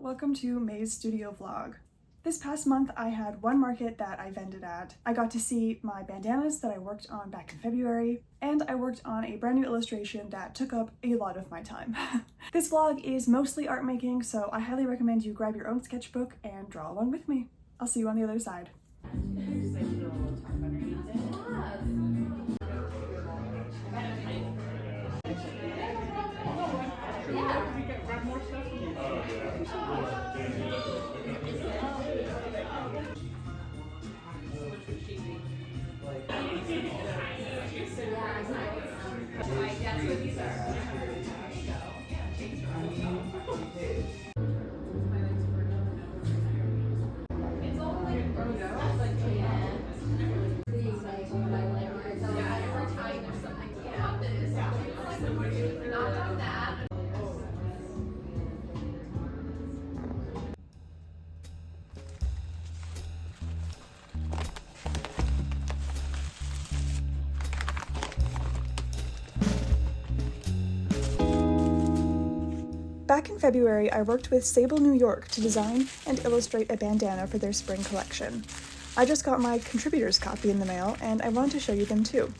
welcome to May's studio vlog. This past month I had one market that I vended at. I got to see my bandanas that I worked on back in February, and I worked on a brand new illustration that took up a lot of my time. This vlog is mostly art making, so I highly recommend you grab your own sketchbook and draw along with me. I'll see you on the other side. Back in February, I worked with Sable New York to design and illustrate a bandana for their spring collection. I just got my contributor's copy in the mail, and I wanted to show you them too.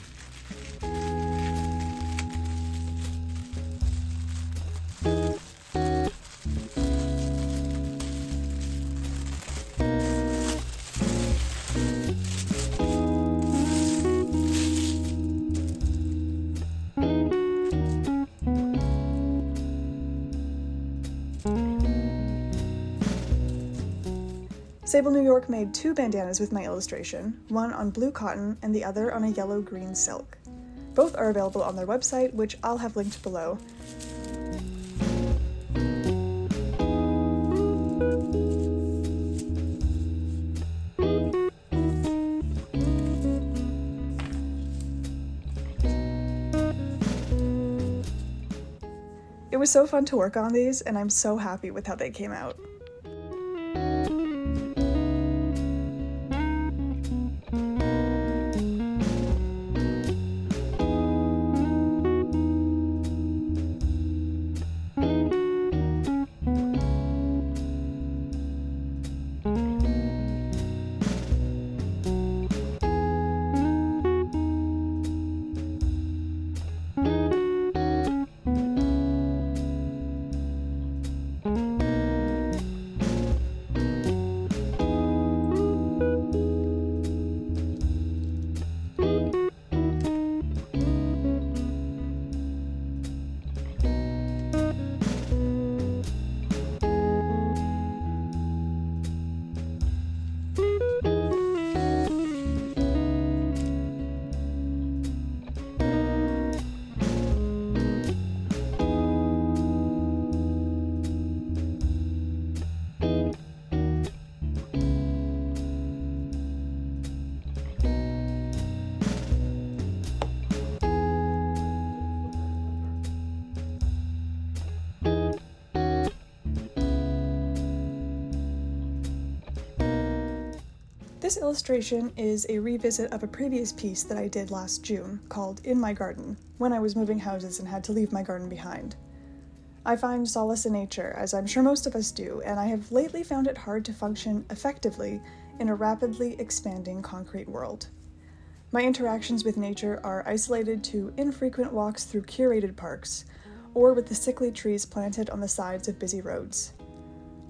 Sable New York made two bandanas with my illustration, one on blue cotton and the other on a yellow-green silk. Both are available on their website, which I'll have linked below. It was so fun to work on these, and I'm so happy with how they came out. This illustration is a revisit of a previous piece that I did last June called In My Garden, when I was moving houses and had to leave my garden behind. I find solace in nature, as I'm sure most of us do, and I have lately found it hard to function effectively in a rapidly expanding concrete world. My interactions with nature are isolated to infrequent walks through curated parks, or with the sickly trees planted on the sides of busy roads.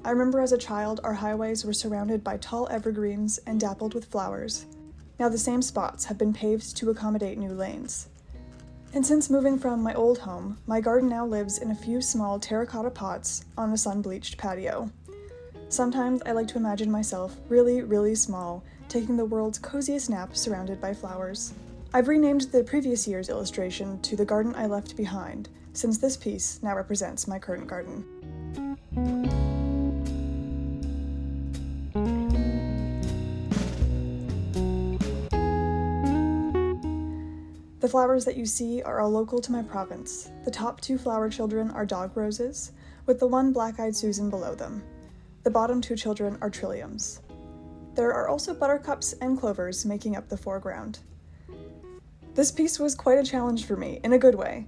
I remember as a child our highways were surrounded by tall evergreens and dappled with flowers. Now the same spots have been paved to accommodate new lanes. And since moving from my old home, my garden now lives in a few small terracotta pots on a sun-bleached patio. Sometimes I like to imagine myself really, really small, taking the world's coziest nap surrounded by flowers. I've renamed the previous year's illustration to The Garden I Left Behind, since this piece now represents my current garden. The flowers that you see are all local to my province. The top two flower children are dog roses, with the one black-eyed Susan below them. The bottom two children are trilliums. There are also buttercups and clovers making up the foreground. This piece was quite a challenge for me, in a good way.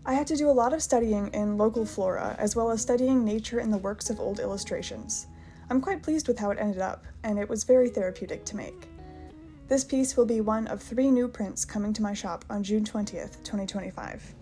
I had to do a lot of studying in local flora, as well as studying nature in the works of old illustrations. I'm quite pleased with how it ended up, and it was very therapeutic to make. This piece will be one of 3 new prints coming to my shop on June 20th, 2025.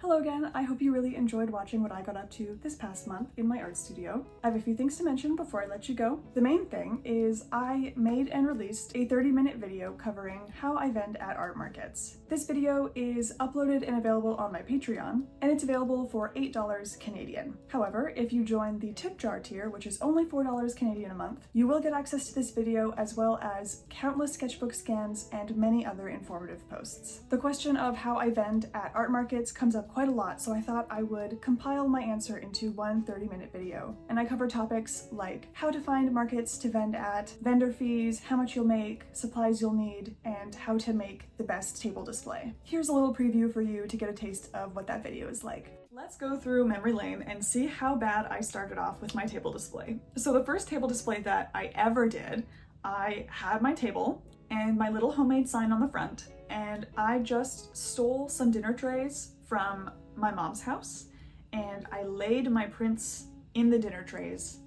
Hello again, I hope you really enjoyed watching what I got up to this past month in my art studio. I have a few things to mention before I let you go. The main thing is I made and released a 30-minute video covering how I vend at art markets. This video is uploaded and available on my Patreon, and it's available for $8 Canadian. However, if you join the tip jar tier, which is only $4 Canadian a month, you will get access to this video as well as countless sketchbook scans and many other informative posts. The question of how I vend at art markets comes up quite a lot, so I thought I would compile my answer into one 30-minute video. And I cover topics like how to find markets to vend at, vendor fees, how much you'll make, supplies you'll need, and how to make the best table display. Here's a little preview for you to get a taste of what that video is like. Let's go through memory lane and see how bad I started off with my table display. So the first table display that I ever did, I had my table and my little homemade sign on the front, and I just stole some dinner trays from my mom's house, and I laid my prints in the dinner trays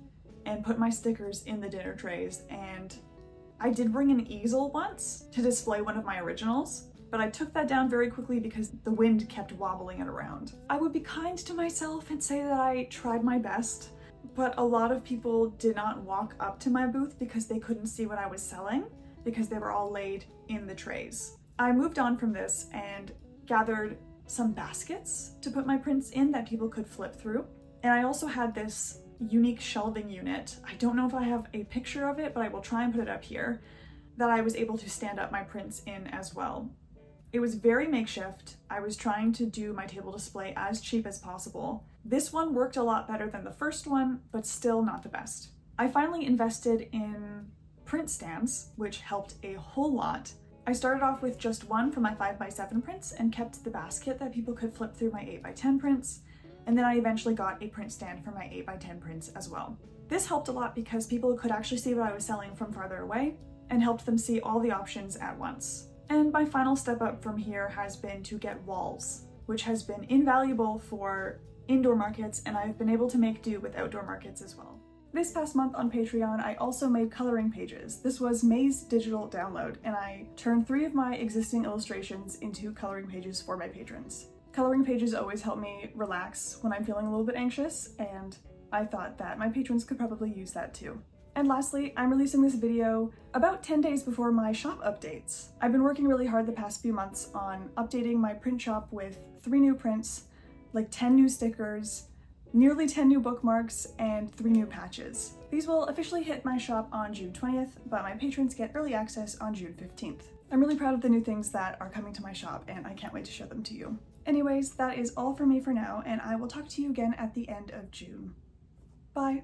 and put my stickers in the dinner trays, and I did bring an easel once to display one of my originals, but I took that down very quickly because the wind kept wobbling it around. I would be kind to myself and say that I tried my best, but a lot of people did not walk up to my booth because they couldn't see what I was selling because they were all laid in the trays. I moved on from this and gathered some baskets to put my prints in that people could flip through. And I also had this unique shelving unit. I don't know if I have a picture of it, but I will try and put it up here, that I was able to stand up my prints in as well. It was very makeshift. I was trying to do my table display as cheap as possible. This one worked a lot better than the first one, but still not the best. I finally invested in print stands, which helped a whole lot. I started off with just one for my 5x7 prints and kept the basket that people could flip through my 8x10 prints, and then I eventually got a print stand for my 8x10 prints as well. This helped a lot because people could actually see what I was selling from farther away and helped them see all the options at once. And my final step up from here has been to get walls, which has been invaluable for indoor markets, and I've been able to make do with outdoor markets as well. This past month on Patreon, I also made coloring pages. This was May's digital download, and I turned 3 of my existing illustrations into coloring pages for my patrons. Coloring pages always help me relax when I'm feeling a little bit anxious, and I thought that my patrons could probably use that too. And lastly, I'm releasing this video about 10 days before my shop updates. I've been working really hard the past few months on updating my print shop with 3 new prints, like 10 new stickers, nearly 10 new bookmarks, and 3 new patches. These will officially hit my shop on June 20th, but my patrons get early access on June 15th. I'm really proud of the new things that are coming to my shop, and I can't wait to show them to you. Anyways, that is all for me for now, and I will talk to you again at the end of June. Bye!